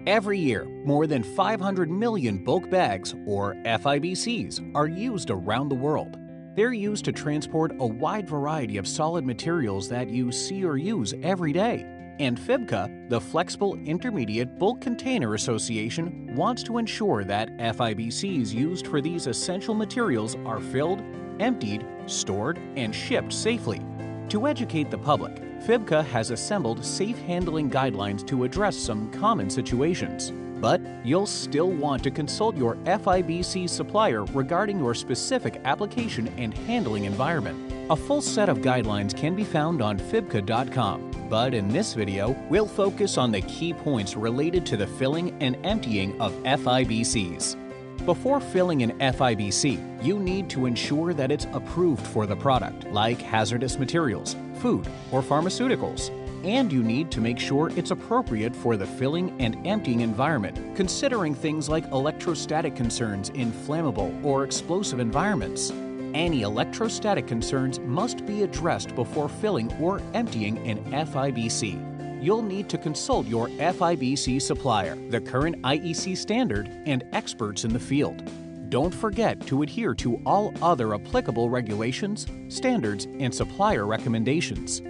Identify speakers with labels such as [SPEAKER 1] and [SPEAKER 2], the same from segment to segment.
[SPEAKER 1] Every year, more than 500 million bulk bags, or FIBCs, are used around the world. They're used to transport a wide variety of solid materials that you see or use every day. And FIBC, the Flexible Intermediate Bulk Container Association, wants to ensure that FIBCs used for these essential materials are filled, emptied, stored, and shipped safely. To educate the public, FIBC has assembled safe handling guidelines to address some common situations. But you'll still want to consult your FIBC supplier regarding your specific application and handling environment. A full set of guidelines can be found on FIBC.com, but in this video, we'll focus on the key points related to the filling and emptying of FIBCs. Before filling an FIBC, you need to ensure that it's approved for the product, like hazardous materials, food, or pharmaceuticals. And you need to make sure it's appropriate for the filling and emptying environment, considering things like electrostatic concerns in flammable or explosive environments. Any electrostatic concerns must be addressed before filling or emptying an FIBC. You'll need to consult your FIBC supplier, the current IEC standard, and experts in the field. Don't forget to adhere to all other applicable regulations, standards, and supplier recommendations.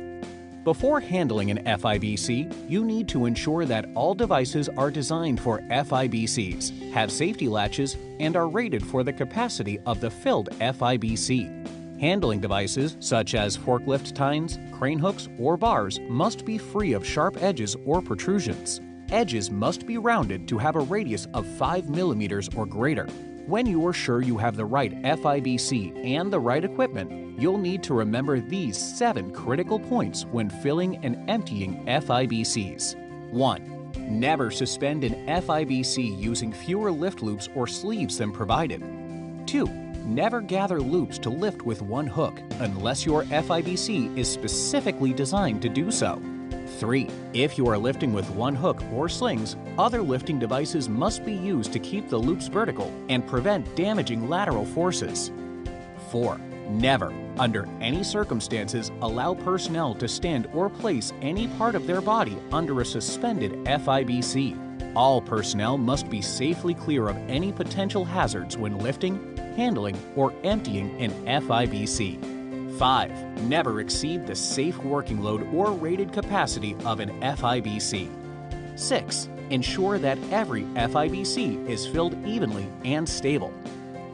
[SPEAKER 1] Before handling an FIBC, you need to ensure that all devices are designed for FIBCs, have safety latches, and are rated for the capacity of the filled FIBC. Handling devices such as forklift tines, crane hooks, or bars must be free of sharp edges or protrusions. Edges must be rounded to have a radius of 5 millimeters or greater. When you are sure you have the right FIBC and the right equipment, you'll need to remember these 7 critical points when filling and emptying FIBCs. 1. Never suspend an FIBC using fewer lift loops or sleeves than provided. 2. Never gather loops to lift with one hook unless your FIBC is specifically designed to do so. 3. If you are lifting with one hook or slings, other lifting devices must be used to keep the loops vertical and prevent damaging lateral forces. 4. Never, under any circumstances, allow personnel to stand or place any part of their body under a suspended FIBC. All personnel must be safely clear of any potential hazards when lifting, handling, or emptying an FIBC. 5. Never exceed the safe working load or rated capacity of an FIBC. 6. Ensure that every FIBC is filled evenly and stable.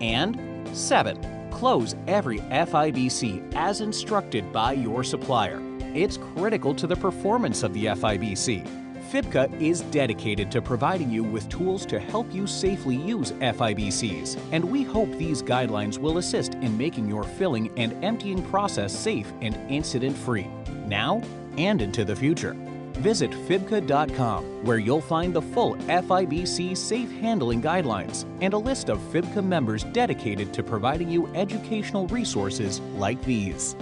[SPEAKER 1] And 7. Close every FIBC as instructed by your supplier. It's critical to the performance of the FIBC. FIBC is dedicated to providing you with tools to help you safely use FIBCs, and we hope these guidelines will assist in making your filling and emptying process safe and incident-free, now and into the future. Visit FIBC.com, where you'll find the full FIBC safe handling guidelines and a list of FIBC members dedicated to providing you educational resources like these.